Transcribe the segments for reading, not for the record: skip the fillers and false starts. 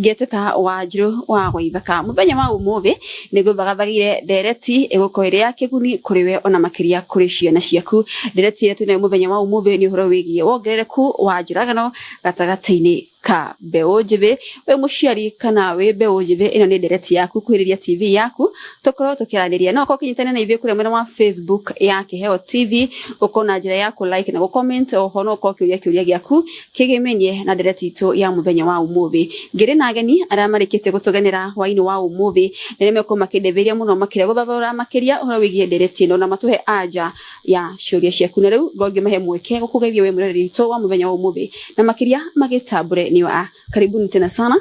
geteka Wanjiru wa Gwaithaka muthenya wa umuthi nigo bagathagire ndereti egukoire yake kuni kuriwe ona makiria kuri ciana ciaku ndereti yetu ne muthenya wa umuthi ni horo wigie wongerereku wa Njuragano gatagataini ka beojive we muciari kana we beojive ino ni ndereti yaku kwiriria TV yaku tokoro tukiraniria no ko kinyitane na ivyo kuri mwena wa Facebook yake Heo TV ukona njira yaku like na comment oho no ko kiuria giaku kigemenye na ndereti itu ya muthenya wa umuthi ngire na ageni aramarikite gutuganira waini wa umuthi nene ko makideveria muno makiria guthavura makiria horo wigie ndereti no na matuhe aja ya ciuria ciaku na riu gonge mahe mweke gukugeithia we mureri itu wa muthenya wa umuthi na makiria magitabure niwa karibuni tena sana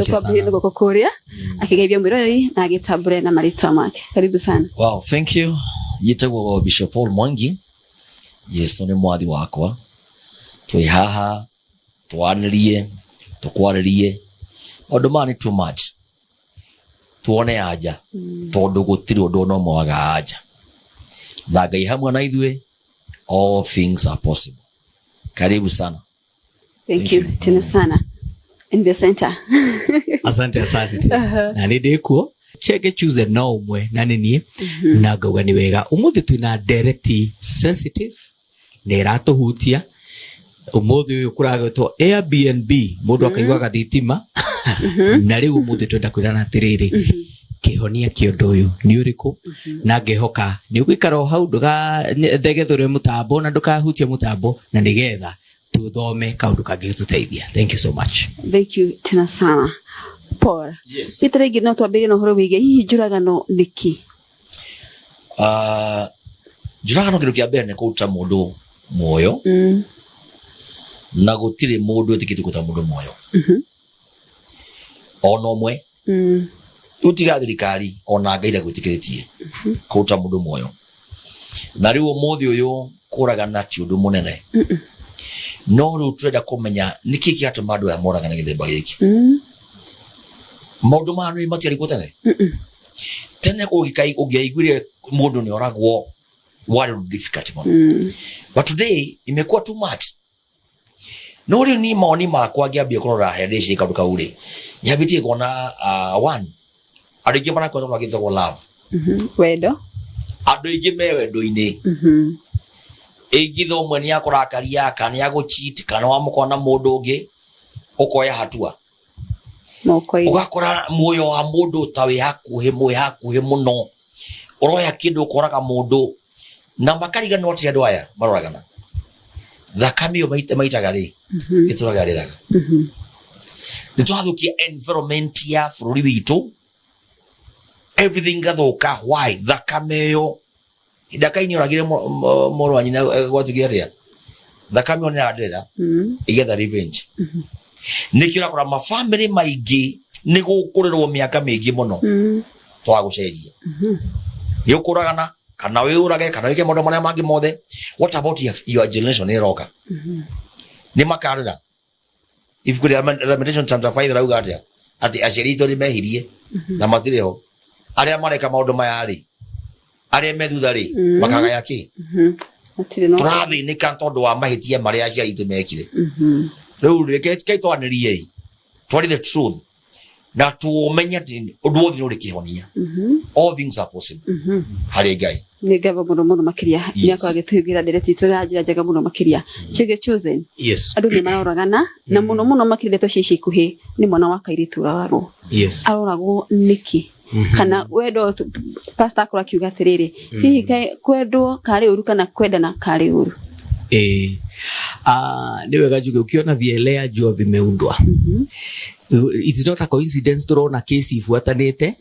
kwa bila kukokoria akigeithia mureri na agitabure na marito make karibu sana. Wow, thank you. Yitagwo Bishop Paul Mwangi yesu ni mwathi wakwa twi haha twanirie tukwaririe ondu mani too much tuone aja tondu gutiri undu no mwaga aja na Ngai hamwe na ithue all things are possible. Karibu sana. Thank you tena sana in the center. Asante na ndikuo cheke choose no umwe na nini na gauga ni wega umuthi twina direct sensitive nerato hutia umuthi uyu kuragitwo Airbnb mundu akaigwa gathitima na riu umuthi twenda kwirana atiriri kihonia kiondu uyu ni uriku na ngehoka ni gwikara hau nduga thegethore mutambo na nduka hutia mutambo na nigetha tuthome kaundu kangituteithia. Thank you so much. Thank you tena sana Paul. Yes. Itaregi no twambire no horo wige hihi Njuragano niki Njuragano kindu kia mbere ni kuruta mundu muoyo na gutire mundu etikite kuruta mundu muoyo ono mwe utiga thirikari ona Ngai ira gwitikiritie kuruta mundu muoyo na riu umuthi uyu kuragana ti undu munene no riu turenda kumenya niki kiatuma andu aya moragana githemba giki maundu manu matiari kutene tene ugikai ugiaiguire mundu ni oragwo wale difficult man but today imekuwa too much no riu ni maoni makwa ngiambia kurora hende cia kaundu kauri nyabitie kuona one arigi mana kwa ngagitha go love wendo andu ingi me wendo-ini igitho mwe ni akurakaria kana ya go cheat kana wa mukona mundu ungi ukoya hatua ugakora muoyo wa mundu tawe hakuhi muno uroya kindu ukoraga mundu na makariga no ti andu aya maroragana thakame maitaga ri ituragariraga nitwathukia environment ya bururi witu everything gathuka why thakame yo idakaini oragire moro wanyina gwatugira atia thakame ona adera igetha revenge nikira kora ma family maingi ni gukurirwo miaka mingi muno twaguceria yukuragana kana we urage kana wike mondo maria mangi mothe. What about your generation iroka ni makarira if could Lamentation chapter 5 rauga atia ati acerito ni mehirie na matireho aria mareka maundu maya ri aria methutha ri makaga yaki turathi ni kantondo wa mahitia maria aciarito mekire riu reke twanirie twari the truth na tuomenya undu wothe uri kihonia all things are possible hari Ngai ni gava muno makiria ni akagitugira ndereti turajira jaga muno makiria chege chosen yes andu ni maroragana na muno makiria to cici kuhi ni mwana wa kairitu waro yes aroragwo niki kana wendo pastor akora kiuga atiriri hihi kai kwendo kari uru kana kwendana kari uru ni wega juge ukiona vielea jua vimeundwa it's not a coincidence turona case ifuatanite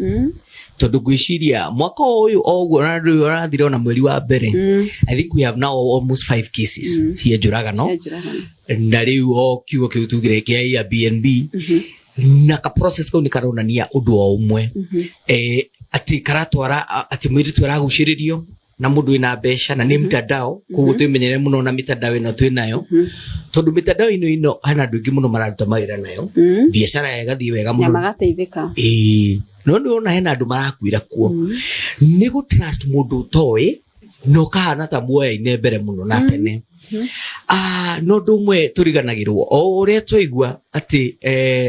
tondu gwiciria mwaka uyu ogwo rathire na mweri wa mbere I think we have now almost 5 cases here Njuragano na riu kiugo kiutugire kia Airbnb na ka process ko ni karonania undu o umwe ati karatwara ati mwiri twaraguciririo na mundu ina besha na ni mtandao kugo twimenyere muno na mitandao ino twinayo tondu mitandao ino hana ndungi muno mararuta mawira nayo biashara yagathie wega muno magateithika no ndona hena andu marakwira kuo ni go trust mundu toy no kana ta muoya ine mbere muno na tene no ndumwe turiganagirwo o uria twaigua ati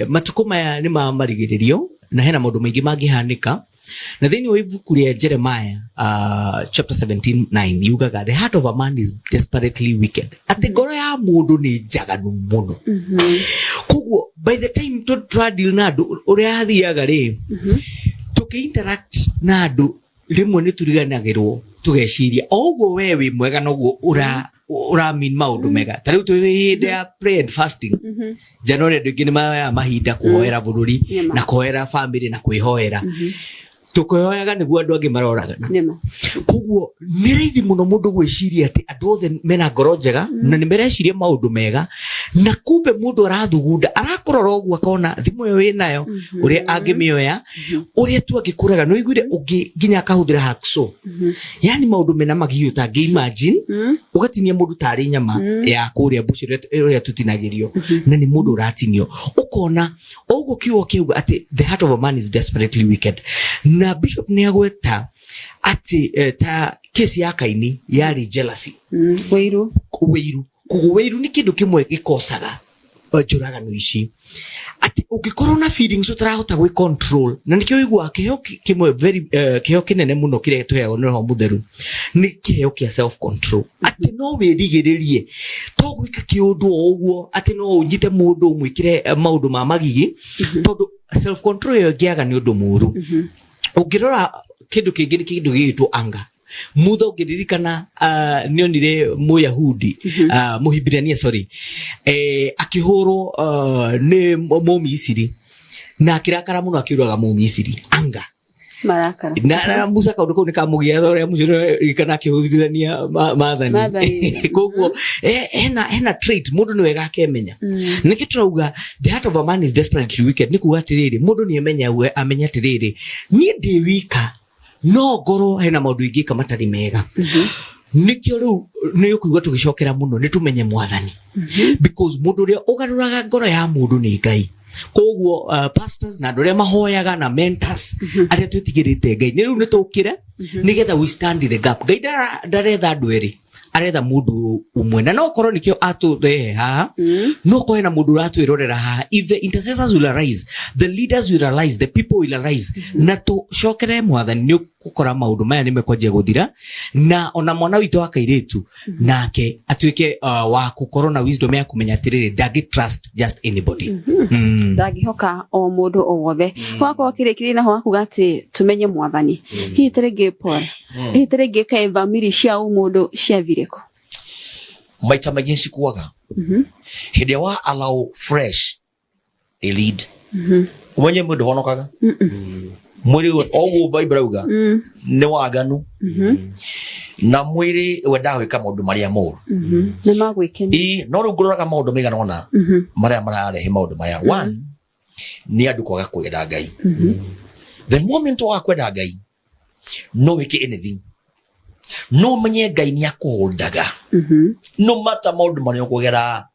matuko maya ni marigiririo na hena maundu maingi mangihanika na thini wa ibuku ria Jeremiah chapter 17:9 yugaga the heart of a man is desperately wicked, ati ngoro ya mundu ni njaganu muno. Koguo by the time to deal na andu uria hathiaga ri tuki-interact na andu rimwe ni turiganagirwo tugeciria oguo we wi mwega noguo ura mean maundu mega. Tariu tu hinde ya prayer and fasting January andu ingĩ nĩ mahinda kuhoera bururi na kuhoera family na kwihoera tukoyaga niguo andu angi maroragana. Koguo ni raithi muno mundu gwiciria ati andu othe mena ngoro njega na ni mereciria maundu mega na kumbe mundu arathugunda arakorora oguo akona thimu yo winayo uria angimioya uria tu angikuraga no igwire ungi nginya akahuthira hacksaw. Yani maundu mena magiyo ta imagine ugatinia mundu tari nyama ya kuria bush uria tutinagirio na ni mundu uratinio ukona oguo kiugo kiuga ati the heart of a man is desperately wicked. Na bishop ni agweta ati ta kesi ya Kaini yari jealousy. Kwiru kuguweiru ni kindu kimwe gikosaga njuragano ici ati ugikorwo na feelings utarahota gwi control na nikio igwa kiheo kimwe very kiheo kinene muno kire tuheagwo ni Roho Mutheru ni kiheo kia self control. Ati no wirigiririe to gwika kiundu oguo ati no unyite mundu mwikire maundu ma magigi tondu self control yo giaga ni undu muru. Ugirora kindu kingi ni kindu gigitwo anga mutha ugiririkana nionire Muyahudi Muhibirania akihoro ni Mumisiri na akirakara muno akiuraga Mumisiri anga marakara na Musa kaundu kau nikamugia uria mucirikana akihuthithania maathani. Koguo hena trait mundu ni wega akemenya niki turauga the heart of a man is desperately wicked. Niku atiriri mundu ni amenya atiriri ni ndi wika no ngoro hena maundu ingi kamatari mega. Nikio riu ni ukuigwa tugicokera muno ni tumenye mwathani because mundu ria ugaruraga ngoro ya mundu ni Ngai. Koguo pastors na andu mahoyaga na mentors aria twitigirite Ngai ni riu ni tukire nigetha we stand in the gap. Ngai ndaretha andu eri aretha mundu umwe na no korwo nikio aturehe haha no ko hena mundu ratwirorera haha. If the intercessors will arise, the leaders will arise, the people will arise na tucokere mwathani ni gukora maundu maya ni mekwanjia guthira na ona mwana witu wa kairitu nake atuike wa gukorwo na wisdom ya kumenya atiriri ndagi trust just anybody ndagihoka o mundu o wothe kwako kirikiri na ho kuga ati tumenye mwathani hi terege pore hi terege kai family cia mundu cia vireko maita maingĩ cikuaga hĩndĩ wa allow fresh a lead umenye mũndũ honokaga mwiri oguo Bible uga ni waganu na mwiri wenda gwika maundu maria moru ni magwikeni no ruguraga maundu migana ona maria mararehe maundu maya. One ni andu kwaga kwenda Ngai. The moment wa kwenda Ngai no wike anything no menye Ngai ni akuholdaga no matter maundu maria ukugera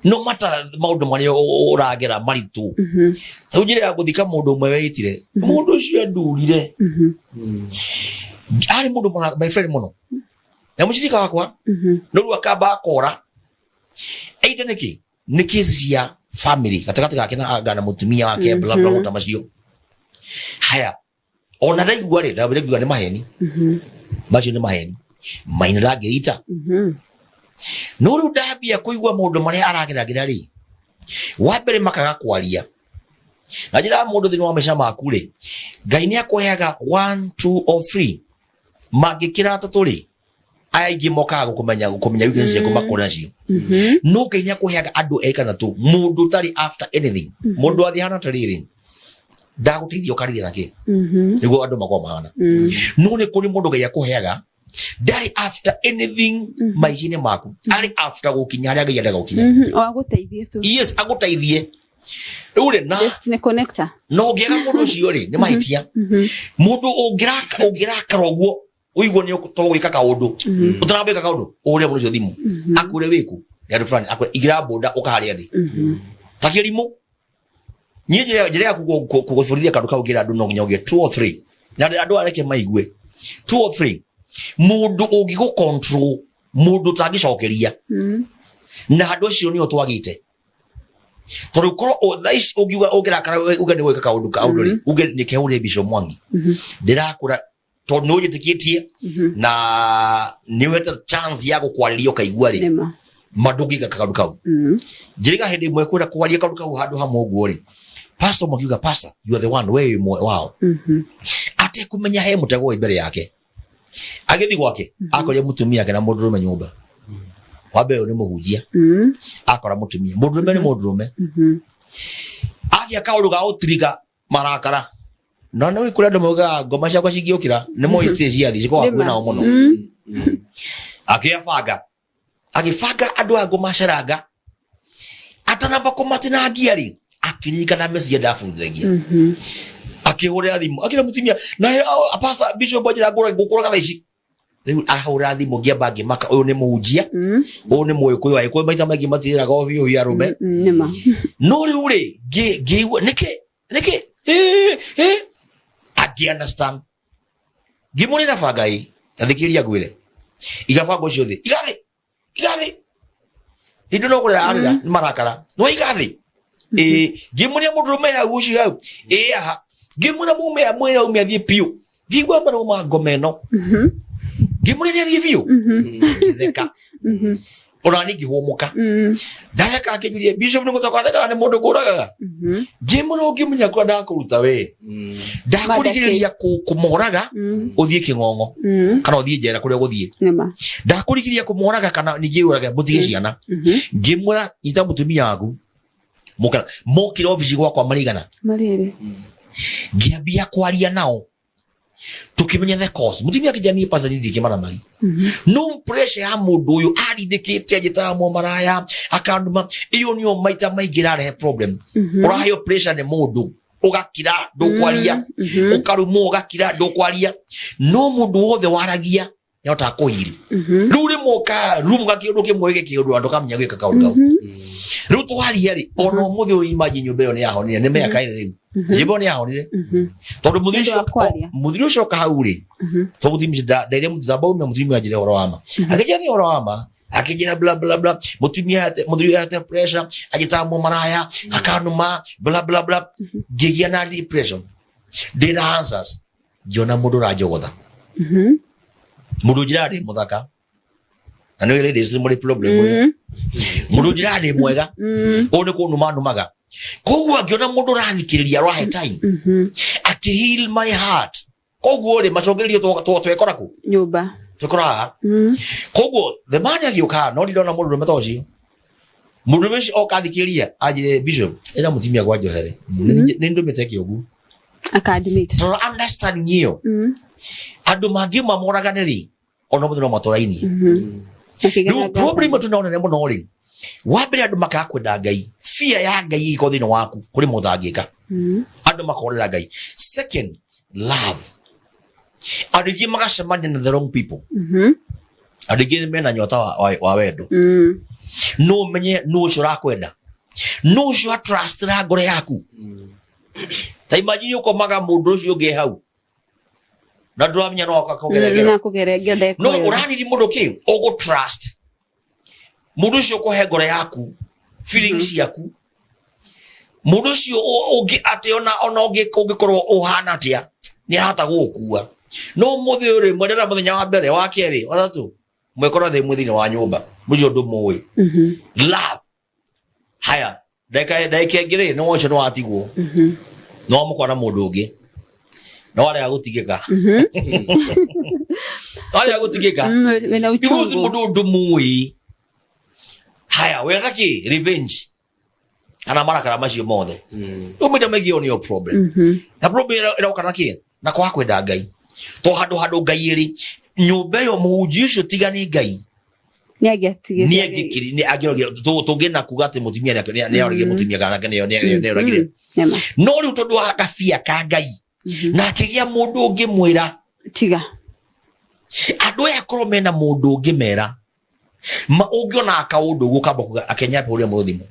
no matter maundu maria uragera maritu taujire ya guthika mundu umwe weitire mundu ucio ndurire ari mundu mwana my friend muno na mucirika wakwa no ru akamba akora eita niki cia family katakati gake na agana mutumia wake bla bla mutamacio haya ona ndaigua ri ndaigua ni maheni bacio ni maheni maina rageita no ru ndambia kuigua maundu maria arageragira ri wa mbere makaga kwaria na njira mundu thini wa mesha maku ri Ngai ni akuheaga 1 2 or 3 magikira atatu ri aya ingi mokaga gukumenya weakness cia kumakora cio no Ngai ni akuheaga andu ekana tu mundu tari after anything mundu athihana tariri ndaguteithio karithia nake niguo andu makwa mahana no ni kuri mundu Ngai akuheaga dari after anything maishine maku ari after gukinya aria Ngai endaga gukinya o aguteithie tu yes aguteithie ure na destiny connector no ngiaga mundu ucio ri ni mahitia mundu ungiraka roguo uiguo ni ukutogwika kaundu utarambika kaundu ure mundu ucio thimu akure wiku ya fulani akure igira boda ukaharia ndi takirimo njira ya kugosorithia kandu kau gira andu no nginya ugie 2 or 3 na andu areke maigue 2 or 3 mundu ungigo control mundu tangicokeria na handu ucio ni otwagite tondu korwo thaici ungiuga ungirakara uge ni gwika kaundu ri uge ni keure Bishop Mwangi ndirakura tondu ni ujitikitie na ni weta chance ya gukwariria ukaigua ri madungiga kaundu kau njiriga hindi imwe kwira kwaria kaundu kau handu hamwe uguo ri pastor Mwangi pastor you are the one we wow ate kumenya he mutego imbere yake agithi gwake akoria mutumia kana mundurume nyumba wabe ni muhujia akora mutumia mundurume ni mundurume agia kaundu ga utriga marakara no no ikura ndo moga ngoma cia kwa cigiukira ni mo stage ya thiko wa kwina omono akiafaga andu a ngoma caraga atanamba kumatina agiari akiririka na message ndafundithagia akihurira thimu akira mutumia na apasa Bishop Bojera ngukuraga thaici riu ahura thimu ngiamba ngimaka uyu ni muhunjia uyu ni muikuyu aikuyu maita maingi matiraga ovio ya rume nima no riu ri ngiigua niki I understand ngimurira bangai athikiria ngwire igabanga ucio thi igathi indo no kuria arira ni marakara no igathi ngimuria mundurume ya guci hau aha ngimura mume amwira ume athie piu ngigwa mbara uma ngomeno ngimuria athie piu ngitheka orani ngihumuka ndaka akijuria Bishop ni gutoka ndaka ni mundu kuraga ngimura ngimunya kwa ndakuruta we ndakurigiria kumoraga uthie kingongo kana uthie njera kuria guthie ndakurigiria kumoraga kana ningiuraga mutige ciana ngimura ita mutumia waku mukana mokira office gwakwa marigana marire ngiambia kwaria nao tukimenya the cause mutumia kijani pasa ndikimana mari no pressure ya mundu uyu arindikite ajita mo maraya akanduma iyo niyo maita maigira re problem urahayo pressure ne mundu ugakira ndukwaria ukarumo ugakira ndukwaria no mundu wothe waragia yota kuhiri ruri moka rumga kindu kimwege kindu andu kamenya gwika kaundu riu twaria ri ono muthi uyu imagine nyumba yo ni yahonire ni meka ire riu yibone yahonire tondu muthi ucio kahau ri to muthi ndaire muthi zabau na muthi ajire orowama akijani orowama akijira bla bla bla muthi ate pressure ajita mo maraya akanuma bla bla bla gigia na depression data answers jona mudu rajogotha mudu jirade muthaka ano ile desi muri problem mudu jirade mwega one ko numaga kogwa ngiona mundu rathikiriria rahe time ati heal my heart kogwa ri macogerio twekora ku nyumba twekora kogwa the man agioka no ndona mundu metoci mundu meshi okathikiriria ajire Bishop ila mutimia kwa johere ni ndumete kiogu academic to understand you andu mangi mamoraganiri ono muthiro matoraini no problem tunaona nemo nori wabere andu makakwenda Ngai fear ya Ngai iko thino waku kuri muthangika andu makorera Ngai second love adigi magacemania na the wrong people adigi mena nyota wa wendo no menye no cura kwenda no cura trust ra ngore yaku ta imagine uko maga mundu ucio nge hau na ndramenya no akakugeregera no urani ni mundu ki ogo trust mundu ucio ko he ngore yaku feelings yaku mundu ucio ungi ate ona ungikorwo uhana atia ni hata gukua no muthi uri mwendera muthenya wa mbere wa keri watatu mwekora the muthini wa nyumba mujo ndumuwe love haya daika ngire no wacho no atigwo no mukwana mundu ungi no wale agutigika wale agutigika because mundu ndumuwe haya wega ki revenge ana mara kana macio mothe umita megi on your problem na problem ira kana ki na kwa kwenda Ngai to hado Ngai ri nyumba yo muhunjia ucio tigani Ngai ni agikiri ni agirogera tugena kugate mutimia ni arige mutimia kana kana ni arigire no ri tondu akafia ka Ngai na akigia mundu ungi mwira tiga andu ya kromena mundu ungi mera ma ungiona akaundu gukamba kuga akenya pe uria muthimu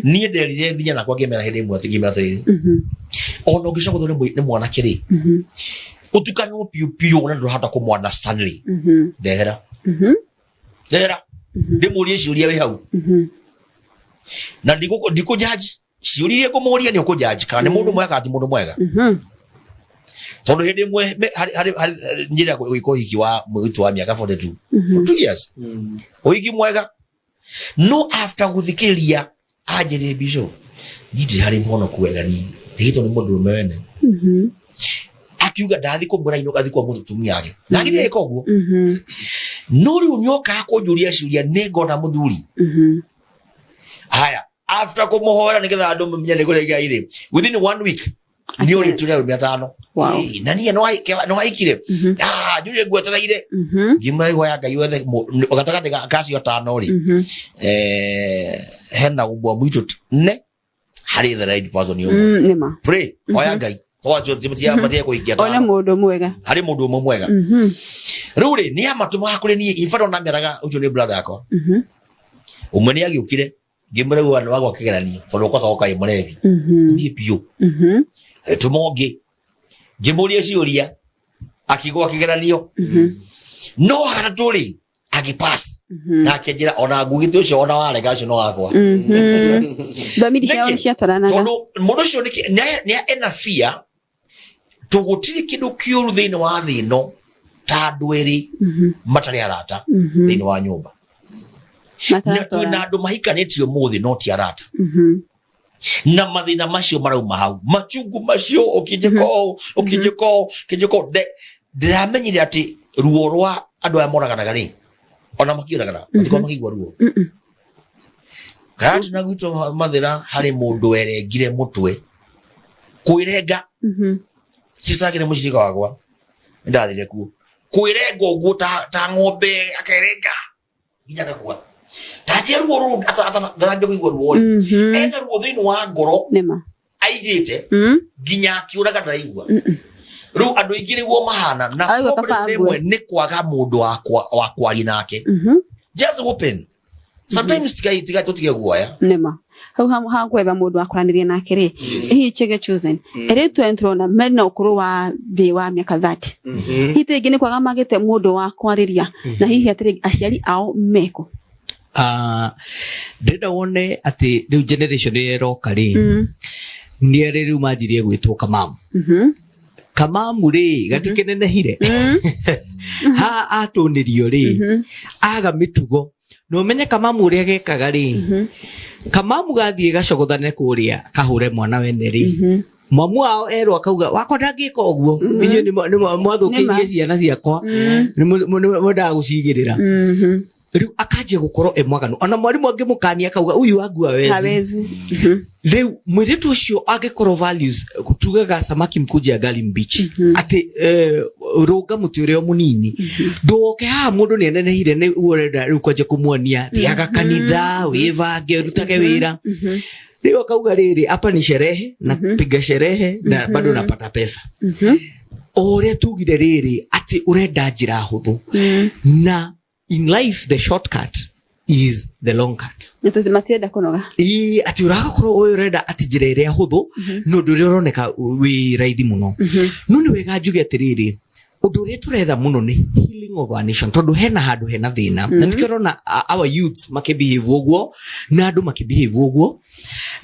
nie nderire thinya na kwa gemera hindi mwe tigima atiri ono gisha kuthore ni mwana kiri utukano piu na ndo hata ko understand ri ndehera Era ndimurie ciuria we hau na ndiko judge ciuria kumuria ni ukujaji kana mundu mwega ati mundu mwega tondu hindi mwe hari njira wiko hiki wa mwitu wa miaka 42 2 years wiki mwega no after guthikiria ajere bisho ndiri hari mwono kwega ni hito ni mundu mwene akiuga ndathi kumbura ino gathi kwa mundu tumia yake lakini eko guo nuri unyoka kunjuria ciuria negona muthuri haya after kumuhora nigetha andu mmenye kule gaire within 1 week ni uri tulia 500 wow nani no haikire jure gwetaraire ngimai hoya ngai wethe ogatagate kasi otano ri hena ubwa mwitu ne hari the right person you nima pray hoya ngai twacho timutia matia kuikia ta ona mundu mwega hari mundu mwega ruri ni amatuma kule ni infano na meraga ujo ni brother yako umwe ni agiukire ngimure wana wagwa kigeranio tondu kosa okai murevi ndi pio tumonge ngimurie ciuria akigwa kigeranio no haraturi agipass na akijira ona ngugite ucio ona warega ucio no wakwa bamiri cia cia taranaga tondu mundu ucio ni ena fear tugutiri kindu kiuru thini wa thino ta ndwiri matari arata thini wa nyumba na tuna andu mahikanitio muthi no ti arata na mathina macio marauma hau machungu macio ukijeko ndiramenyire ati ruo rwa andu aya moraganaga ri ona makiuragana matiko makigwa ruo kana tunagwitwo mathira hari mundu erengire mutwe kuirenga sisakire mushirika wakwa ndathire ku kuirenga uguo ta ng'ombe akarenga nginya kwa taje ruo ata ndarambe kuigwa ruo ena ruo thini wa ngoro nema aigite nginya kiuraga ndaigwa ru andu igire wo mahana na problem ni kwaga mundu wa kwari nake just open sometimes tiga tutige guoya nema hau kwetha mundu akoranirie nake ri hihi chege chosen ere tu entrona mena ukuru wa vi wa miaka 30 hite ingine kwaga magite mundu wa kwariria na hihi atiri aciari ao meko ndenda wone ati riu generation iroka ri ni ari riu manjirie gwitwo kamamu kamamu ri gatikenenehire ha atunirio ri aga mitugo no menye kamamu ri agekaga ri kamamu gathie gacogothane kuria kahure mwana wene ri mamu ao erwa akauga wako ndangika uguo inyo ni mwathukirie ciana ciakwa ni mundaga gucigirira riu akaje gukoro emwagano ona mwarimu angimukania akauga uyu wagua wezi riu mwiritu ucio agikoro values tugaga samaki mkuja Galim Beach ati roga muti urio munini ndoke ha mundu ni nenehire ni urenda riu kwaje kumuonia thiaga kanitha wivange rutage wira riu akauga riri hapa ni sherehe na piga sherehe na bado napata pesa ore tugire riri ati urenda njira huthu na in life the shortcut is the long cut nito matienda kunoga ati uraga koro urenda ati njira iria huthu no nduri uroneka wi raithi muno no ni wega njuge atiriri undu uria turetha muno ni healing of our nation tondu hena handu hena thina na nikirona our youths makibehave uguo na andu makibehave uguo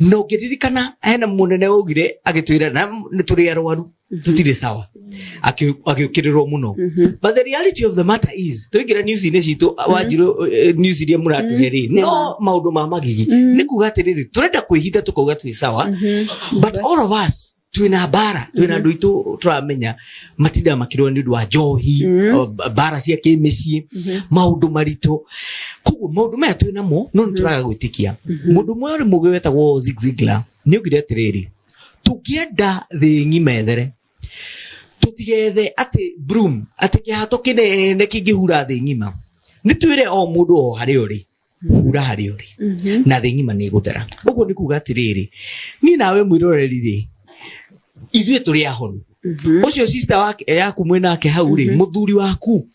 no ngiririkana hena munene ugire agitwira na nituri arwaru tutire sawa akiukirirwo muno but the reality of the matter is tuigira news ine citu wajiro news iria muratuheri no maundu ma magigi nikuga atiriri turenda kwihitha tukauga twi sawa but all of us twina bara twina ndu itu turamenya matinda makirwo ni ndu wa njohi bara cia kimisi maundu marito kugu maundu maya twina mo no turaga gwitikia mundu mwe mugi wetagwo Zig Ziglar ni ugire atiriri tukienda thi ngimethere tutigethe ati broom ati kihato kinene kingihura thi ngima nitwire o mundu o hari uri hura hari uri na thi ngima ni gutera uguo ni kuga atiriri ni nawe mwiroreri ri ithuĩ tũrĩ ahonu ucio sister wake yaku mwenake hau ri muthuri waku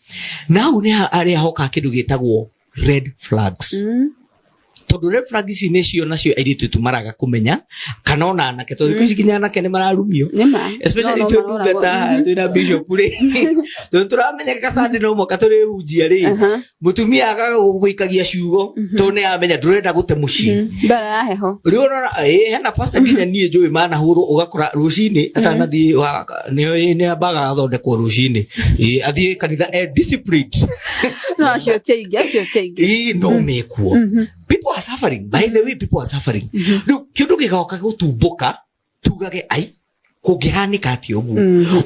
na hau ni ari ahoka kindu gitagwo red flags tondu red flags icio nacio airitu tumaraga kumenya kana ona anake tondu kwisi kinya anake ni mararumio especially to ndungata twina bishop ri tondu turamenya kasande no mo katore hujia ri mutumia agaguikagia ciugo tondu ni amenya ndurenda gute muci bara heho ri ona hena pastor kinya nie njui mana huru ugakora rucini atanathi ni abaga thondekwo rucini athie kanitha disciplined no shote no mekuo. People are suffering. By the way, people are suffering. Kindu gigoka gutumbuka tugage ai kugihanika ati ugu.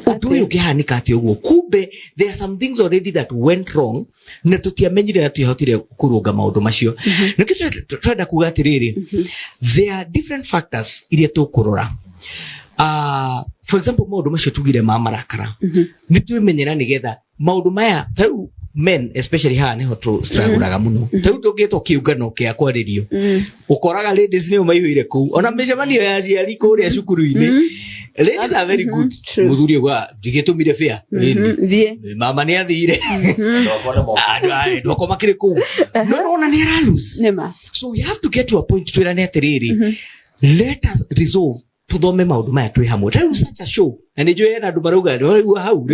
Undu uyu gihanika ati ugu. Kumbe there are some things already that went wrong na tutiamenyire na tuyahotire kurunga maundu macio. Nikitu twenda kuga atiriri. There are different factors iria tukurora. For example, maundu macio tugire mamarakara. Nitumenyera nigetha maundu maya tau men especially ha neho to struggle muno tau tugeto kiungano kia kwaririo ukoraga ladies ni umaiyire ku ona mbecamanio ya ciari kuria cukuru-ini ladies are very good muthuri gwa digetumire fair mama ni athire ndoko makire ku no ni lose so we have to get to a point twira ni atiriri let us resolve tuthome maundu maya twi hamwe tell such a show and enjoy na ndumaruga no hau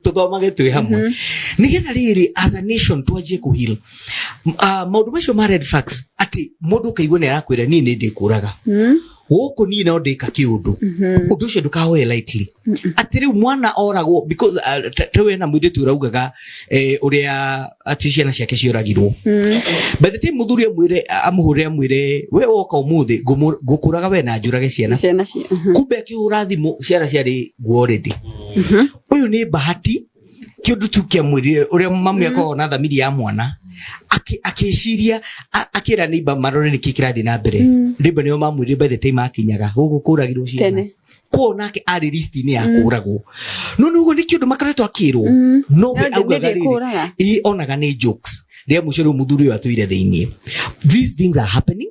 tuthomage twi hamwe nigetha riri as a nation twaje ku heal maundu macio ma red flags ati mundu kaigwa ne arakwira ni ndikuraga woko ni no ndika kiundu undu ucio ndukahoe lightly ati riu mwana oragwo because tewe na mwide turaugaga uria ati ciana ciake cioragirwo by the time muthuri amwire amuhure amwire we woka umuthi ngukuraga we na njurage ciana kumbe akihura thimu ciana ciari already uyu ni bahati kiundu tu kia mwire uria mamu yako na thamiri ya mwana akiciria akira neighbor marore nikikirathi na mbere neighbor niyo mamwire by the time akinyaga gukuragirwo ciana ko nake ari list ni akuragwo no nugo ni kiundu makaretwo akirwo no we augaga onaga ni jokes ria mucero muthuri wa tuire thiini these things are happening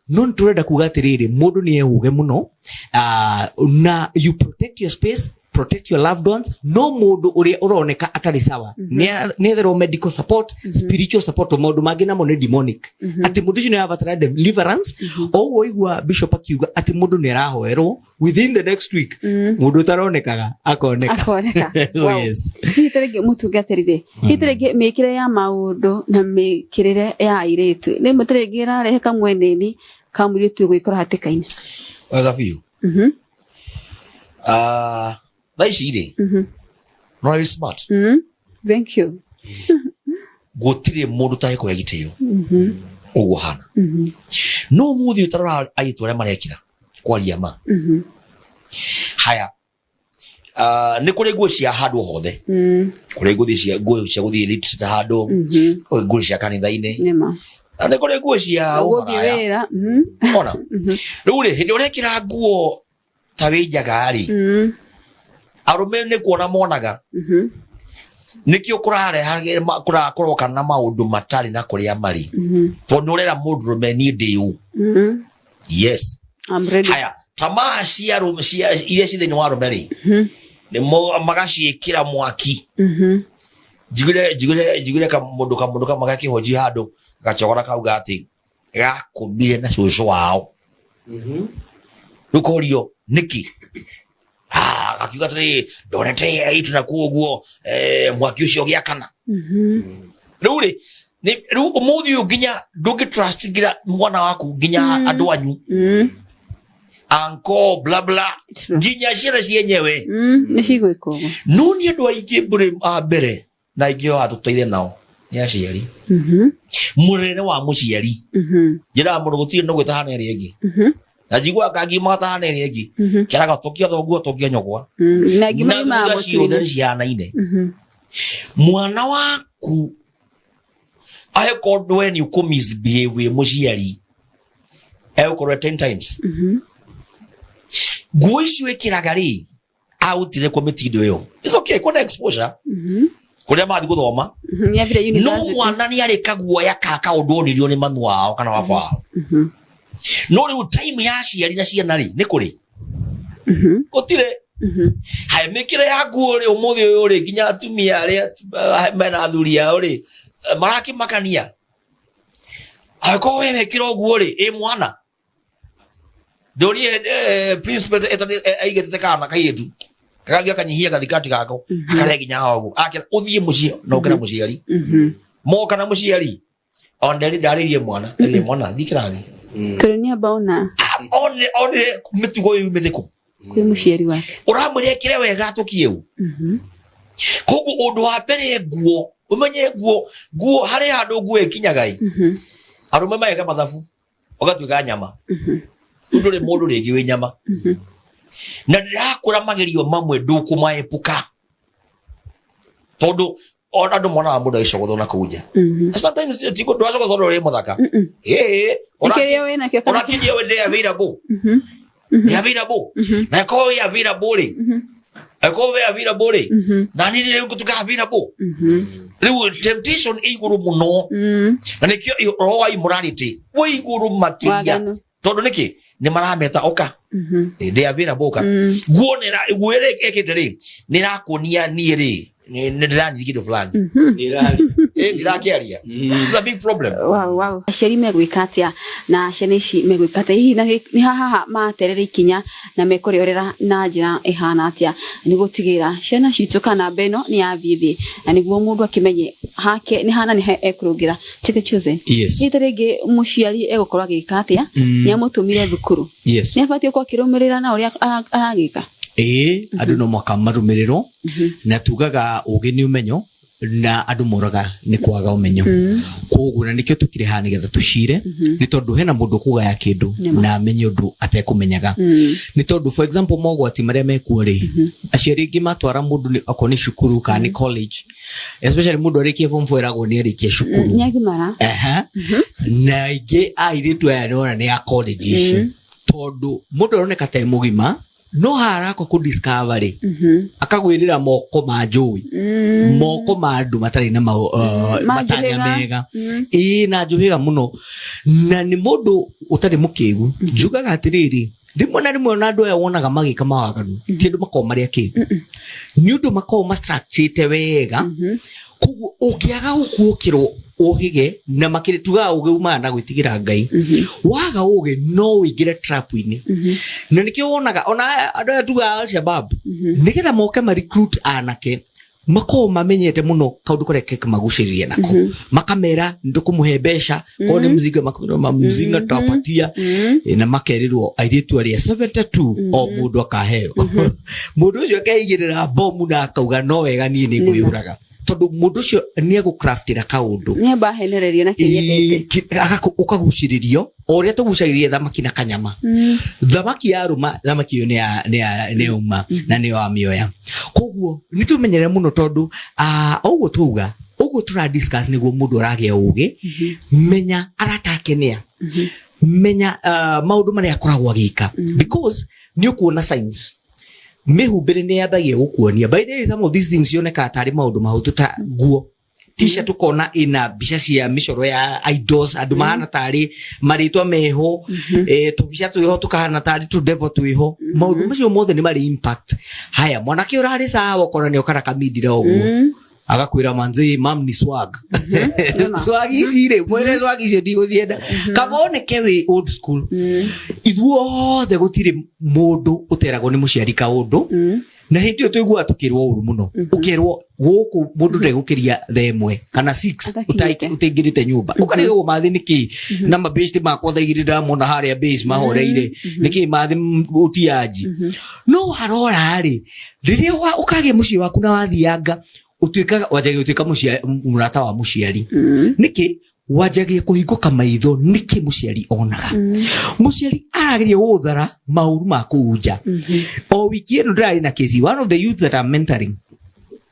non turenda kuga atiriri mundu ni ehuge muno na you protect your space, protect your loved ones. No mundu uri uroneka atari sawa neither medical support, spiritual support, mundu magina mo demonic ati mundu ni avatara deliverance o igwa bishop akiuga ati mundu ni arahoerwo within the next week mundu taronekaga akoneka yes hitarege mutungaterire hitarege mekire ya maundu na mekirire ya airetu ni mutarege rarehe kamweneni kamuritu gwikora hatikaine wega biu Laishire. No very smart. Thank you. Gotire mundu taiko yagiteo. Ugo hana. No muthi utarora ayitwara marekira kwaria ma. Haya. Ni kuri nguo cia handu hothe. Kuri nguo cia guthii elite ta handu. Nguo cia kanitha-ini. Nima. Ni kuri nguo cia umaraya. Ona. Riu ri hindi urekira nguo tawijaga ri. Arume ne kuona monaga nikio kurare hage kuroka na maundu matari na kuria mari tondu rera mundurume ni ndiu yes I'm ready. Haya tamaa cia rume cia ile cithini wa rumeri ni magaciikira mwaki jigure ka mundu ka magaki hoji hado gachogora kauga ati gakumbire na cucu wao rukorio niki akiuga tari donete aitu na kuoguo mwaki ucio giakana ruri ni umuthi uginya ndungi trust gira mwana waku ginya andu anyu anko bla bla ginya ciana cienyewe ni cigwiko no ni andu aingi mbure mbere na ingio atuteithie nao ni aciari murere wa muciari njira mundu gutire no gwita hana eri ingi najigwa kagi mata hana eri ingi kiraga tokia thoguo tokia nyogwa na gima mutu ciana ine mwana waku I called when you come misbehave muciari I call 10 times guishwe kiragari out ile committee yo it's okay kuna exposure kuria mathi guthoma no mwana ni ari kaguo ya kaka udonirio ni mami wao kana baba wao no ri time ya ciari na ciana ri ni kuri gutire hai mekire ya guo ri umuthi uyu ri ginya atumia ri mena athuri yao ri maraki makania Ako wewe kirogu ri mwana dorie principal aigete kana kaitu kagĩa kanyihia gathikati gako akaregi nyaho akira uthie mucie no kira muciari moka na muciari onderi ndaririe mwana ile mwana thikirathi Turonia baona on mitugo yumetheko kwi muciari wake uramurikire wega tukieu kogu undu wa mbere nguo umenye nguo hari handu nguo ikinyagai arume maega mathabu ugatuika nyama ndure mundu ringi wi nyama na ndirakura magerio mamwe ndukumaepuka tondu ona andu mona mundu aicogo na kuja sometimes tiko ndwacogo thoro ri muthaka ona kidia we there available na ko we available na nini leo kutuka available leo temptation iguru muno na nikio roa immorality we iguru matia tondu niki ni marameta oka they available ka guonera gwere eketeri nirakunia nieri ndirani kido fulani ndirakiaria it's a big problem. Wow aciari megwikatia na ciana ici megwikata hihi na ni haha materere ikinya na mekoriorera na njira ihana atia ni gutigira ciana citu kana beno ni yathithie na niguo mundu akimenye hake ni hana ni ekurugira chike chuze iterege muciari egukorwa gikatia ni amutumire thukuru ni abatie kwa kirumirira na uria aragika andu no makamarumiriro na tugaga ugeni umenyo na andu moraga ni kwaga umenyo koguo na nikio tukire ha ni getha tucire ni tondu hena mundu kugaya kindu na amenye undu atekumenyaga ni tondu for example mogwati maria mekuo ri aciari ingi matwara mundu ni akoni cukuru ka ni college especially mundu arikie form 4 erago ni arikie cukuru nyagimara na ingi airitu aya nona ni a college tondu mundu aroneka ta mugima no harako ku discovery akagwirira moko ma njui moko ma andu matari na matanya mega na njuhiga muno na ni mundu utari mukigu njugaga atiriri rimwe na andu aya wonaga magika mawaganu ti andu mako maria kigu ni undu mako ma structure wega kugu ukiaga gukuukirwo uhige na makirituga ugeuma na gwitigira Ngai waga uge no wigire trap ini na nikio wonaga ona andu atuga Shabab niketha moke ma recruit anake mako mamenyete muno kaundu koreke maguciriria nako makamera ndukumuhebesha ko ni mziga mzinga tapatia na makerirwo airetu aria 72 o mundu akaheo mundu ucio kaigirira bomu na akauga no wega ni nguyuraga tondu mundu ucio ni agucraftira kaundu ni bahenererio na kiyendete ukaguciririo oria tugucagirie thamaki na kanyama thamaki ya ruma thamaki yo ni uma na ni wa mioya koguo ni tumenyere muno tondu oguo tuga oguo tura discuss niguo mundu aragia ugi menya aratakenia menya maundu maria akoragwo agika because ni ukuona signs mehumbire ni yambagia gukuonia by the way some of these things yoneka atari maundu mahutu ta guo tisha tukona ina bisha cia micoro ya idols andu mahana tari maritwa meho tuvisha tuiho tukahana tari tu devil tuiho maundu macio mothe ni mari impact haya mwanake urari sawa kona ni okara kamidira oguo agakwira manzi mam ni swag swag isire mwere swag isire digo cienda kabone kewe old school ithuo the gutire mundu uteragwo ni muciari kaundu na hindi tuigua tukirwo uru muno ukirwo guku mundu ndegukiria themwe kana 6 utaingirite nyumba ukarego mathi niki na mabesti makwa thaigirira mona haria base mahoreire niki mathi utiaji no harora ari riria ukage muci waku na wathianga utuikaga wajagia utuika mucia murata wa muciari niki wajagia kuhinguka maitho niki muciari onaga muciari aragiria guthara mauru makuja o wiki eno ndari na kesi one of the youth that I'm mentoring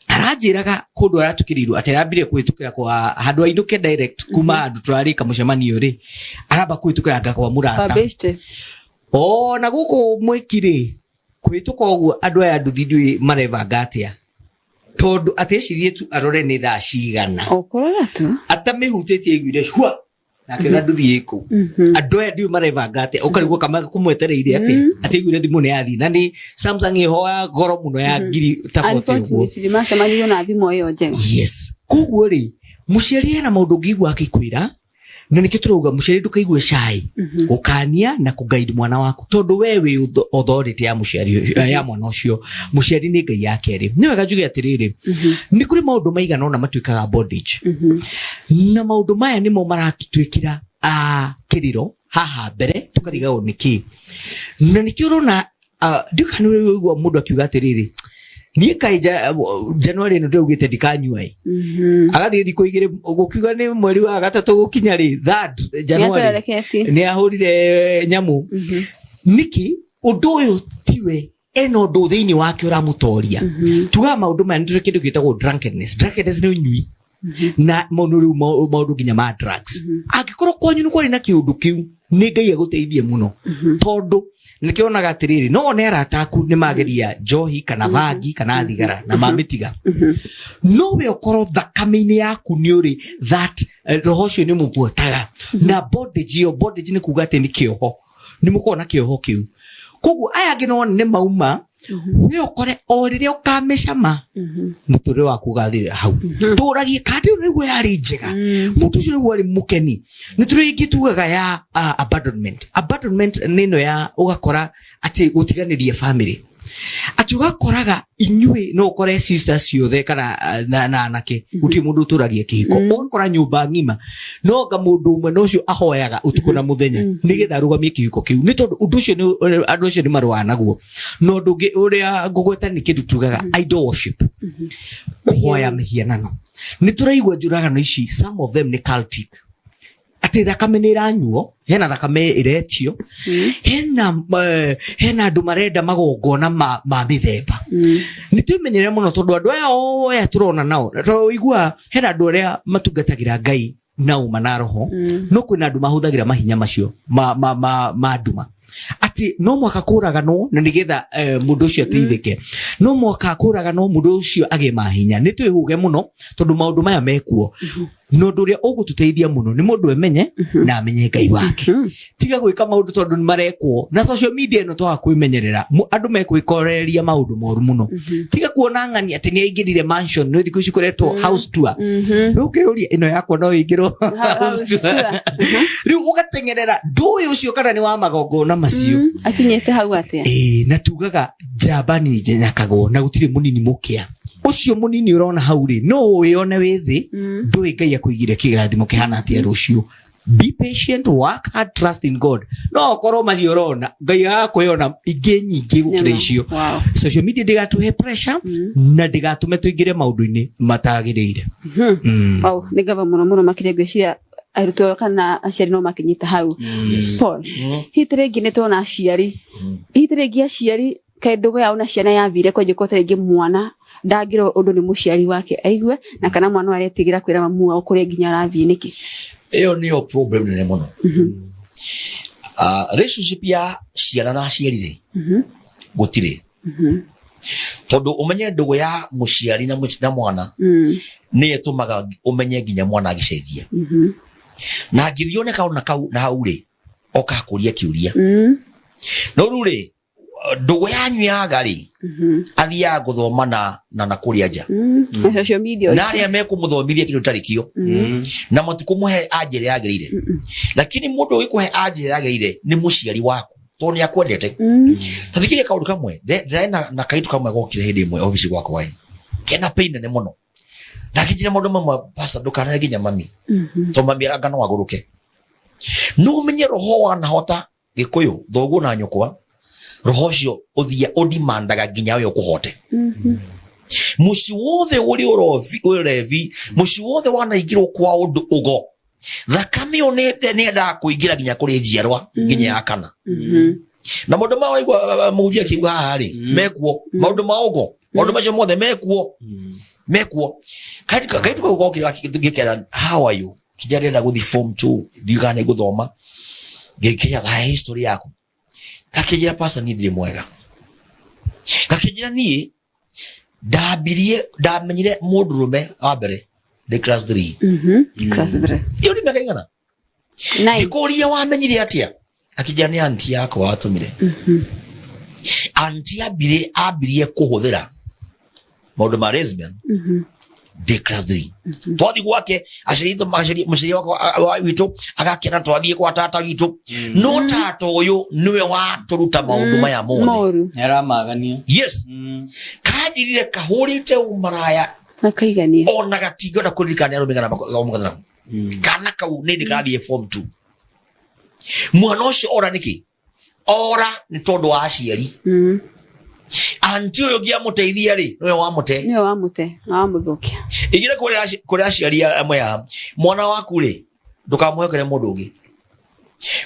arajiraga kundu aratukirirwo aterambire kwitukira kwa handu ainuke direct kuma andu turarika mucemanio ri araba kwitukira kwa murata na guku mwikire kwituka oguo andu aya nduthindui mareva gatia tondu atecirie tu arore ni thaa cigana okorora tu atamihutĩtie igwire shwa na kĩra nduthie ku andu aya ndiu mareva gate ukarigwo kama kumwetereire ati igwire thimu ni yathi na ni Samsung ihoya goro muno ya ngiri takote uguo macemanio na thimo iyo njega yes kuguo ri muciari na maundu ngigwa akikwira na nikio turuga muciari ndukaigue cai gukania na kuguide mwana waku tondu wewe authority ya muciari ya mwana ucio muciari ni ngai yake ri ni wega njuge atiriri ni kuri maundu maigana ona matuikaga bondage na maundu maya nimo maratutwikira kiriro haha mbere tukariga niki na nikio rona ndikani wewe mundu akiuga atiriri ni kaija January no ndugite ndikanyua agathi thiko igire gukiuga ni mweri wa gatatu gukinya ri that January ni ahurire nyamu niki undu uyu tiwe eno ndu thiini wake uramutoria tuga maundu maya ndio kindu kitagwo drunkenness ni unyui na maundu ginya ma drugs akikorwo kwanyu ni kwari na kiundu kiu ni ngai aguteithie muno tondu nikionaga atiriri no one arataku ni mageria njohi kana vagi kana thigara na mamitiga no we okoro thakame-ini yaku ni uri that roho cio ni muguotaga na bondage ni kuga ati ni kioho ni mukona kioho kiu koguo aya ngi no ni mauma we okore o riria ukamecama muture waku gathire hau turagie kandi niguo yari njega mutu cio niguo ari mukeni ni turingi tugaga ya abandonment nino ya ugakora ati gutiganiria family ati ugakoraga inyue no ukore sisters ciothe kana na anake uti mundu turagie kihiko ugakora nyumba ngima no ga mundu umwe no cio ahoyaga utuko na muthenya nigetha rugamie kihiko kiu ni tondu undu cio ni andu cio ni marwa naguo no ndungi uria ngugweta ni kindu tugaga idol worship kuhoya mihianano ni turaigwa njuragano ici some of them ni cultic ati thakame ni iranyuo hena thakame iretio hena andu marenda magongona ma mithemba ni tumenyere muno tondu andu aya oya turona nao twaigua hena andu aria matungatagira ngai na uma na roho no kwina andu mahuthagira mahinya macio ma nduma ati no mwaka kuraganwo na nigetha mundu ucio ateithike no mwaka kuraganwo mundu ucio age mahinya ni twihuge muno tondu maundu maya mekuo no nduria ugututeithia muno ni mundu emenye na amenye ngai wake tiga gwika maundu tondu ni marekwo na social media no twa kwimenyerera andu mekwikoreria maundu moru muno tiga kuona ngani ati ni aingirire mansion no thiku cikuretwo house tour ukiuria ino yakwa no ingiro house tour riu ugatengerera nduyu ucio kana ni wa magongona macio akinyete hau atia na tugaga jabani nyakago na gutire munini mukia ucio munini urona hauri no uyone withi ndui ngai akuigire kigirathimo kihana atia rucio be patient, work hard, trust in God no korwo macio urona ngai agakwiyona ingi nyingi gukira icio social media ndigatuhe pressure na ndigatume tuingire maundu-ini matagirire ni gava muno makire gwiciria aruto kana aciari no makinyita hau Paul hitirengi ni tona aciari hitirengi aciari kaindugo ya una ciana yavire ko jikota rigi mwana ndagiro undu ni muciari wake aigue na kana mwana aretigira kwira mamu wao kuri nginya ravi niki eyo niyo problem nene muno relationship ya ciana na aciari gutire tondu umenye ndugu ya muciari na mwana ni etumaga umenye nginya mwana agicenjia na ngithione kauna kau na haure okakuria kiuria no rure ndugu yanyu yaga ri athia guthoma na kuria nja social media na aria mekumuthomithia kindu tarikio na matukumuhe ajire yagirire lakini mundu wikuhe ajire yagirire ni muciari waku to ni akwendete tathikiria kaundu kamwe na kaitu kamwe gokire hindi imwe office gwako wai kena pain ne muno lakini mundu mama pasa ndukana nginya mami to mami agano waguruke no menye roho wana hota gikuyu thogu na nyukwa roho cio uthia udimandaga nginya we ukuhote muci wothe uri urevi muci wothe wanaigirwo kwa undu ugo thakame onete ni nda kuingira nginya kuri njiarwa nginya yakana na mundu ma waigwa muhujia kiuga hari mekuo maundu ma ugo maundu macio mothe mekuo kaitu ko kiri gikera how are you kijari na guthi form 2 ndigane guthoma gekia ga history yako kakijira pasa ni ndi mwega kakijira ni ndamenyire mundurume abere the class 3 class 3 iyo ni meka ingana kikuria wamenyire atia akijira ni anti yako watumire anti abirie kuhuthira maundu ma lesbian day class 3 twathi gwake aciarito muciari wa witu agakena twathie kwa tata witu no tata uyu niwe wa turuta maundu maya mothe yaramagania yes kajirire kahurite umaraya akaigania ona gatigota kuririkania rumigana mugathana kana kau nindi gathie form 2 mwana ucio ora niki ora ni tondu wa aciari antio gia muteithia ri niwe wa mute amuthukia igire kuri aciari amwe ya mwana waku ri ndukamuhekere mundu ungi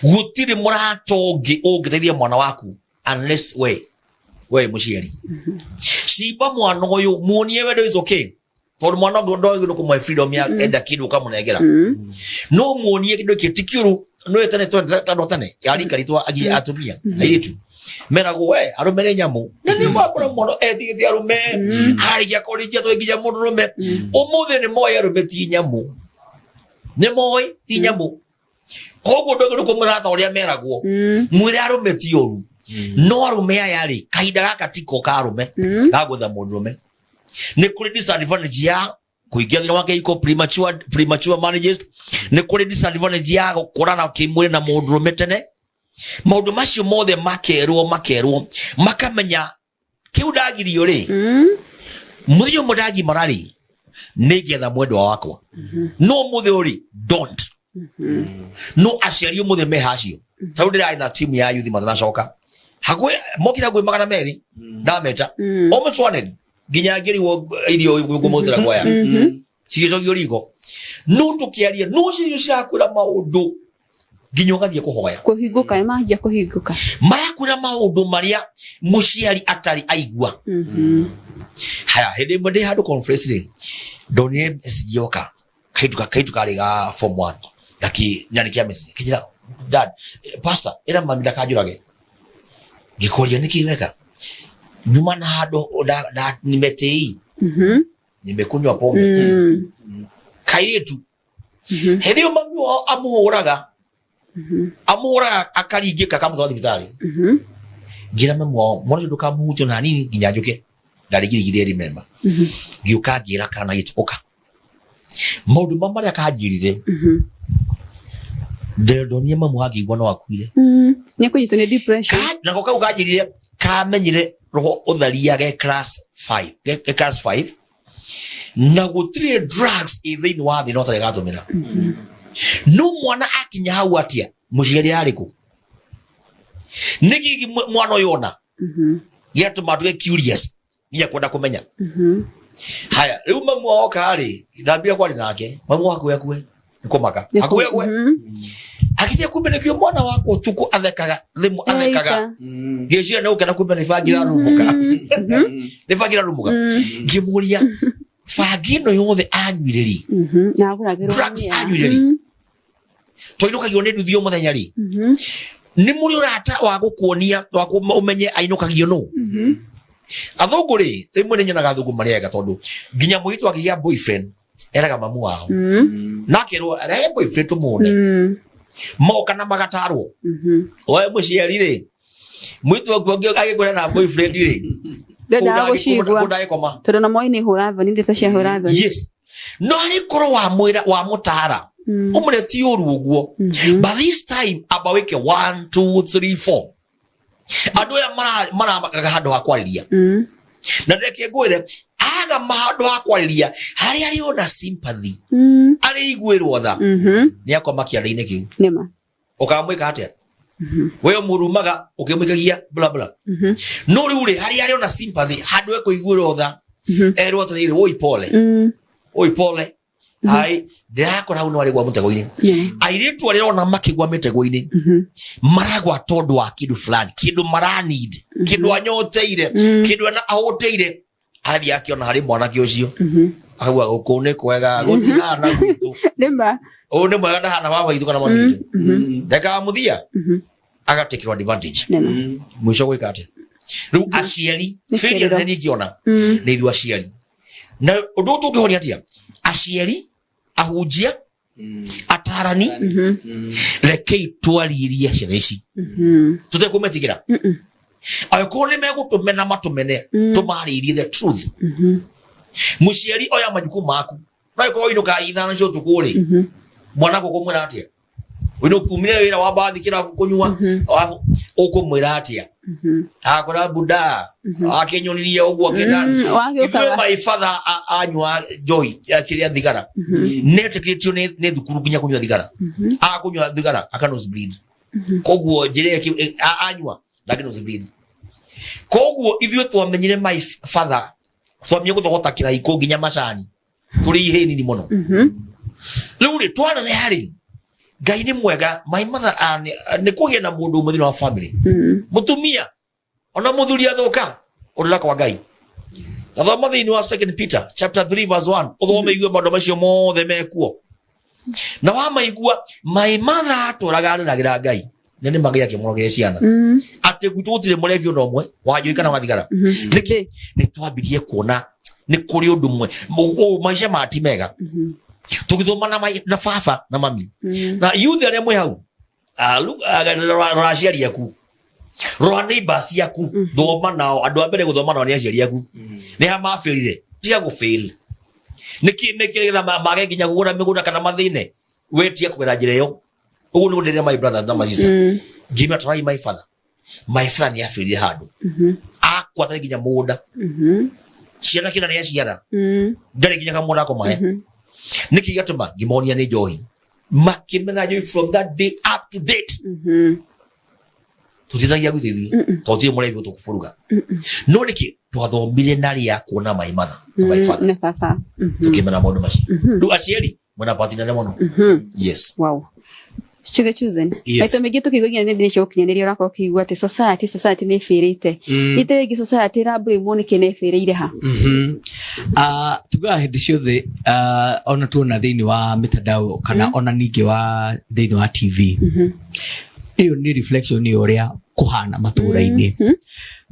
gutiri muratongi ungiteithia mwana waku unless we muciari ciba mwana uyu muonie wendo is okay tondu mwana ndogiru kumwe freedom ya enda kindu kamunegera no muonie kindu kitikiru no etane tane yari karitwa agi atumia airitu merago we arumere nyamu ni mwakora mono ethigiti arume ari ya korija to igija mundu rume umuthe ni moyo arume ti nyamu ni moyo ti nyamu kogo ndogiru kumurata uria meragwo mwire arume ti oru no arume ayari kaida gaka tiko ka arume gagutha mundu rume ni kuri disadvantage ya kuingia thina wake iko premature marriages ni kuri disadvantage ya gukorana kimwire na mundu rume tene maundu macio mothe makerwo makamenya kiudagirio ri muthio mudagi marari nigetha mwendwa wakwa no muthio ri don't no aciari muthe mehacio tau ndira ina team ya youth mathanacoka hakwe mokira gwe magana meri ndameta omutwaneni ginya ngiri wo irio gumutira gwaya cigicogio riko no tukiaria no cirio ciakura maundu ginyogathie kuhinguka magia kuhinguka marakura maundu maria muciari atari aigua haya hede mwende hadu conference ri donie esigioka kaituka riga form 1 gaki nyani kia message kijira dad pastor era mamida kajurage gikoria nikiweka nyuma na hado da nimetei nimekunywa pombe kayetu hede mami amuhoraga amura akaringika kamutwa thibitari ngira memo mwana ndukamuhucho na nini nginyajuke ndarigirigire remember giuka ngira kana gituka maundu mamari akajirire ndonie mamu agigwa no akuire ni kunyitwo ni depression na goka ukajirire kamenyire roho utharia ge class 5 na gutire drugs even wa thina otare gatumira no mwana akinya hau atia muciari ariku niki mwana yona yetu matuke curious ya kwenda kumenya haya riu mamu oka ari ndambia kwari nake mamu wako yakwe nikomaka akwe akitia kumbe nikio mwana wako tuku athekaga thimu athekaga ngejia na ukana kumbe nifagira rumuka nifagira rumuka ngimuria fagino yothe anyiriri na aguragirwo drugs anyiriri toinuka gione nduthio muthenya ri ni muri urata wa gukuonia wa umenye ainukagio no athungu ri rimwe ni nyonaga athungu mariega tondu nginya muitu akigia boyfriend eraga mamu wao nakerwo ara boyfriend tumune moka na magatarwo oe muciari ri muitu akugio agikora na boyfriend ri ndenda gucigwa tondu na moi ni hura thoni ndito cia hura thoni yes no ari koro wa mwira wa mutara umure ti oru uguo but this time abaweke 1 2 3 4 andu ya mara hando hakwariria na ndeke ngwire aga mahando hakwariria hari ari ona sympathy ari igwirwo tha ni akoma kianda-ini kiu nema ukamwika atia wewe murumaga ukimwikagia bla bla no riu hari ari ona sympathy hando ekuigwirwo tha erwo tani oi pole ai ndako na unwari gwa mutego-ini airitu ari ona makigwa mitego-ini maragwa tondu wa kindu fulani kindu mara need kindu anyoteire kindu na ahoteire athi akiona hari mwana kiocio akagwa gukune kwega gutina na gwitu nema one mwega ndahana baba itu kana mwana itu ndeka muthia agatekirwa advantage mwisho gwika ate riu aciari failure ni ngiona ni ithu aciari na undu tungihonia atia aciari ahujia atarani rekei twaririe ciana ici tutekumetikira ayokone megutumena matumene tumaririe the truth muciari oya majukumu maku no ko ino ka ithana cio tukuri mwana ko kumwira atia wino kumire wira wa bathi kira kunyua ukumwira atia akora buda akenyonirie ogwo kendani ife my father anywa joy akiria thigara neteketio ne thukuru kinya kunywa thigara akunywa thigara akanos bleed kogwo jire anywa lakini nos bleed kogwo ithwe twamenyire my father twamenye guthogota kira iko ginya macani turi iheni ni mono luri twana ne hari Ngai ni mwega my mother ne kugia na mundu muthino wa family mutumia ona muthuri athoka urila kwa Ngai tathoma thini wa 2 Peter chapter 3 verse 1 uthome igwe maundu macio mothe mekuo na wa maigua my mother aturaganiragira Ngai nene magia kimuno gia ciana ate gututire murevio no mwe wajuika na wathigara ni twabirie kuona ni kuri undu mwe maisha matimega tukithoma na fafa na mami na youth are mwe hau raciari yaku roa neighbors yaku thoma nao andu ambere guthoma nao ni aciari yaku ni ha mafirire tia go fail nikigetha mage nginya gugura migunda kana mathine wetia kugera njira yo ugu ni gundire my brother na majisa Jimmy try my father ni afirire handu akwa tari nginya munda ciana kina ni aciara ndari nginya kamunda ko mahe niki gatuma gimonia ni joy makimena joy from that day up to date tutithagia gutithii totire murebi tukufuruga no niki twathomire nari ya kuona my mother na my father na papa tukimena maundu maci ndu aciari mwana patina ne mono yes wow Sugar chosen. Aito megeto kigogia ne ndisho kinyaniri ora ko kigwa te society ne ferete. Iteregi society rabu imone kene fereire ha. Tuga hedisho the ona tuona thini wa mitandao kana ona ninge wa thini wa TV. Iyo ni reflection ni oria kuhana matura-ini.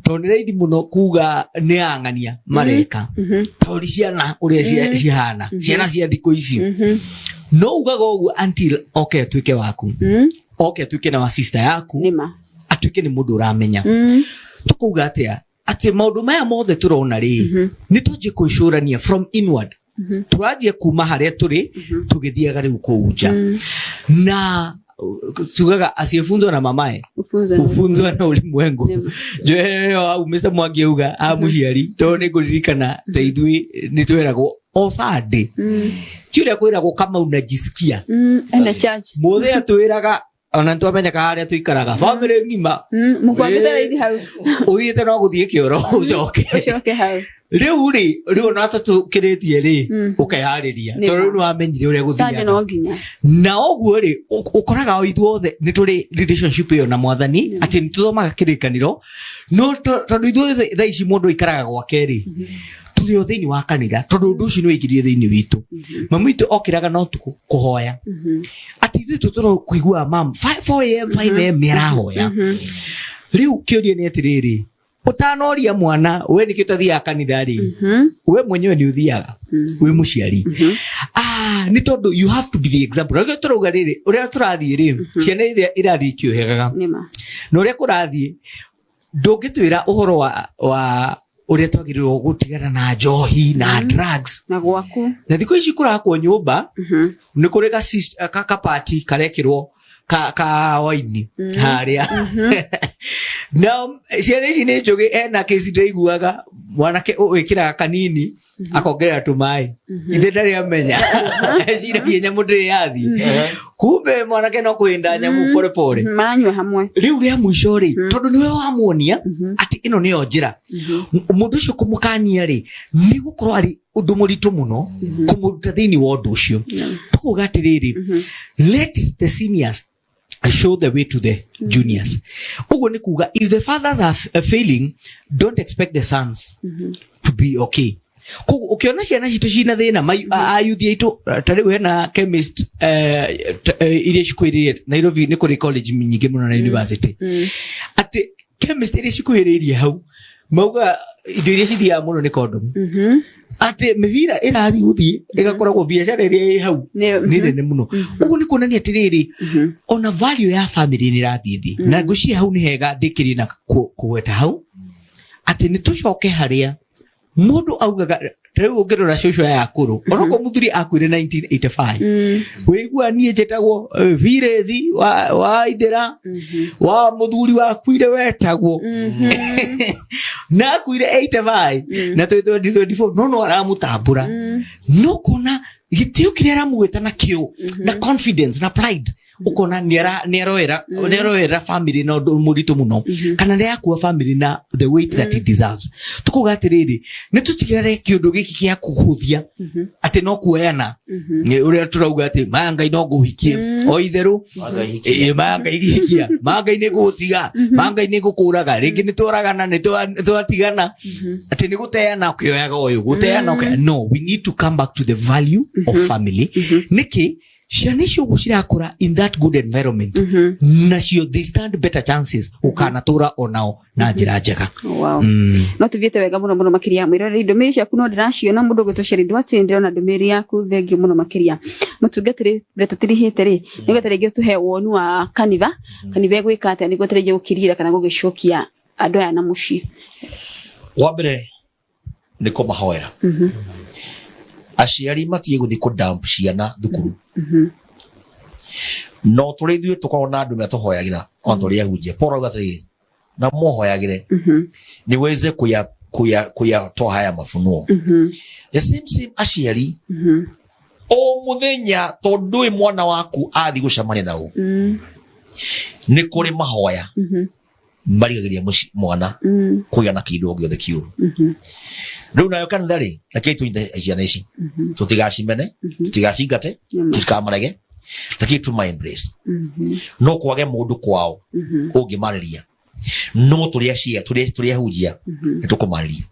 Toniraithi muno kuga ni angania mareka. Tori ciana uria cihana. Ciana cia thiku ici. No ugaga ugu until okay tuike waku okay tuike na wa sister yaku nima atuike ni mundu uramenya tukuga atia ati maundu maya mothe turona ri ni tuje kuicurania from inward turaje kuma haria turi tugithiaga riu kuuja na tugaga asiyefunzwa na mamae ufunzwa na ulimwengu jo au Mr. Mwagiuga amuciari to ni kuririkana teithwi ni twerago o sade Chira kwira ko kama unajisikia ena church mothe atwiraga ona ntwamenyaka haria tuikaraga family ngima mukwambita raidi hau uyite no guthie kioro ucoke hau riu na tukiritie ri ukehariria to riu no amenyire uria guthia no nginya na oguo ri ukoraga o ithuothe ni turi relationship yo na mwathani ati nituthomaga kirikaniro no tondu ithuothe thaici mundu ikaraga gwake ri turi o thini wa kanitha tondu undu ucio ni wikirie thini witu mamu itu okiraga no tuku kuhoya ati ithu tutoro kuigua mam 5 am mirahoya riu kiuria ni atiriri utanoria mwana we ni kitathia kanitha ri we mwenyewe ni uthiaga we muciari ni tondu you have to be the example rage turuga riri uria turathie ri ciana irathie kiuhegaga no uria kurathie ndungitwira uhoro wa uria twagirirwo gutigana na njohi na drugs na gwaku na thiko ici kurakwo nyumba ni kuri ka party karekirwo ka waini haria now ciana ni njoge ena kesi ndaiguaga mwanake wikira kanini akongerera tumai ithe ndari amenya cira kienya mundire yathi kumbe mwanake no kuinda nyamu pore pore maranywa hamwe riu ria mwisho ri tondu niwe wamuonia ati ino niyo njira mundu ucio kumukania ri ni gukorwo ari undu muritu muno kumuruta thini wa undu ucio tukuga atiriri let the seniors show the way to the juniors ugo ni kuga if the fathers are failing don't expect the sons to be okay ukiona ciana citu cina thina ayuthi aitu tari we na chemist iria cikwiririe Nairobi ni kuri college nyingi muno na university ati chemist iria cikwiririe hau mauga indo iria cithia muno ni condom ati mivira irathi guthie igakoragwo biashara iria i hau ni nene muno ugu ni kuonania atiriri ona value ya family ni rathithi na ngucia hau ni hega ndikiri na kuweta hau ati ni tucoke haria mundu augaga Teu ngirora shosho ya akuru. Onoko muthuri akuire 1985. Wigua nie jetagwo Virethi wa Idera wa muthuri wa kuire wetagwo. Na akuire 85 na 2024 no aramutambura. No kona gitio kiria aramweta na kio na confidence na pride. Ukona neroera family na murito muno kana ndia kuwa family na the weight that it deserves. Tukuga atiriri ni tutigare kiundu giki kia kuhuthia ati no kueana uria turauga ati mangai no guhikie o itheru mangai ihikia mangai ni gutiga mangai ni gukuraga ringi ni twaragana ni twatigana ati ni guteana ukioyaga uyu guteana no, we need to come back to the value of family. Niki Shanisho gucirakura in that good environment. Nacio they stand better chances ukanatura onao na njira njega. Wow. No tuviete wega muno makiria mwirore ndomiri ciaku no ndiraciona mundu gutuceri ndwati ndirona ndomiri yaku thengi muno makiria. Mutungatire retutirihite ri nigatire gyo tuhe wonu wa kaniva gwika ate nigatire gyo ukirira kana gugicokia andu aya na muci. Wabere niko mahoera. Aciari matie guthi ku dump ciana thukuru. No turi ithuĩ tukorwo na andũ metohoyagira ona turi ahunjia Paul auga atĩrĩrĩ na muhoyagire niweze kuyatoa haya mafunuo. The same aciari o muthenya tondu mwana waku athi gucamania nao ni kuri mahoya marigagiria mwana kugia na kindu giothe kiuru. Riu nayo kanithari na kitu inde ciana ici tutigacimene tutigacingate tutikamarege lakini tuma embrace no kwage mundu kwao ungimariria no turia hujia nitukumariria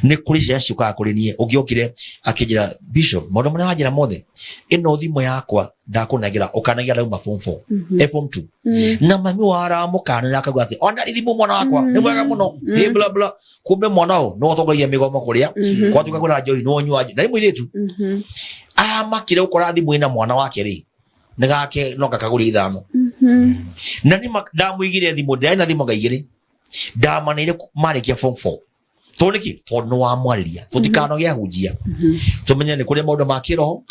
ni kuri cia ciuka kuri nie ungiokire akijira bishop maundu maria wajira mothe ino thimo yakwa ndakunagira ukanagira rauma form 4 form 2 na mami waramukanira akagwa ati ona thimo mwana wakwa ni mwega muno he bla bla kumbe mwana o no togoria migomo kuria kwa tukagura joy no nywaje na mwiritu makire ukora thimo ina mwana wake ri nigake no kakaguri ithano na ni ndamuigire thimo ndaina thimo gaigire ndamanire marikia form 4 toniki tono wa mwariria tutikano gya hujia tumenye ni kuri maundu ma kiroho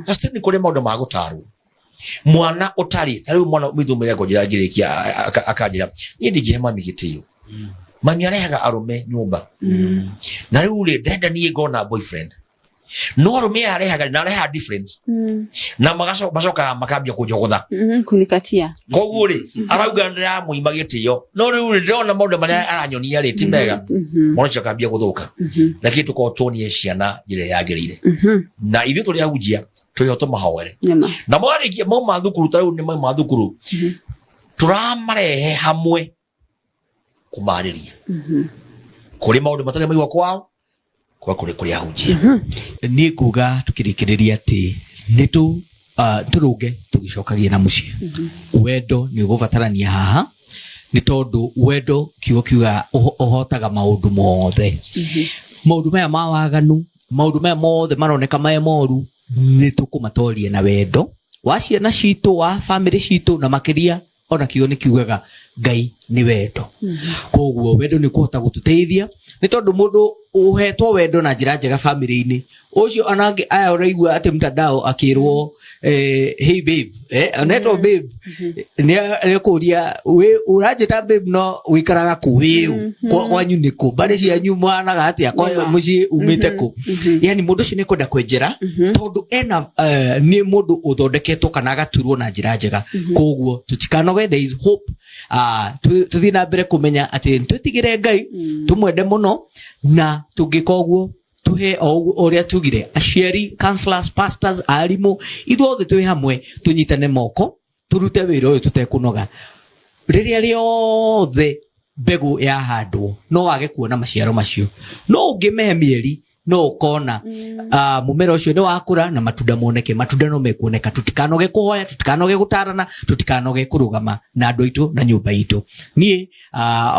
asti ni kuri maundu ma gutaru mwana utari tari mwana mithumire kujira ngirikia akajira ni ndije mami gitio mami arehaga arume nyumba na riu ri ndenda nie gona boyfriend no arume arehaga na areha difference na magacoka makambia kujogotha kunikatia koguo ri arauga ndira muima gitio no riu ri ndona maundu maria aranyonia ri timega mwana chakambia guthuka na kitu ko tonie ciana njira yagirire na ithu turi ahujia tuyoto mahawere na mwarikia mauma thukuru tariu ni mauma thukuru turamarehe hamwe kumariria kuri maundu matari maigwa kwao kwa kuri ahujia ni kuga tukirikiriria ati nitu turuge tugicokagia na mucie wendo ni ugubatarania haha ni tondu wendo kiuga uhotaga maundu mothe maundu maya mawaganu maundu maya mothe maroneka maya moru ni tukumatoria na wendo wa ciana citu wa family citu na makiria ona kiugo ni kiugaga Ngai ni wendo. Koguo wendo ni kuhota gututeithia ni tondu mundu uhetwo wendo na njira njega family-ini ucio anange aya uraigua ati mtandao akirwo hey babe oneto babe ni kuria we urajeta babe no wikaraga ku wiu kwanyu niko bari cia nyuma na gati akwa muci umite ku yani mundu cio ni kwenda kwenjera tondu ena ni mundu uthondeketwo kana gaturwo na njira njega koguo tutikanoge there is hope tuthina mbere kumenya ati tutigire Ngai tumwende muno na tugikoguo tuhe oria tugire aciari counselors pastors arimu ithuothe twi hamwe tunyitane moko turute wira uyu tutekunoga riria riothe mbegu ya handwo no wage kuona maciaro macio no ungimehe mieri no ukona mumera ucio ni wakura na matunda moneke matunda no mekuoneka tutikanoge kuhoya tutikanoge gutarana tutikanoge kurugama na andu aitu na nyumba itu nie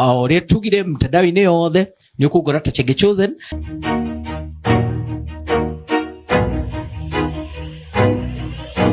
oria tugire mtandao-ini yothe ni ukugora ta Chenge Chosen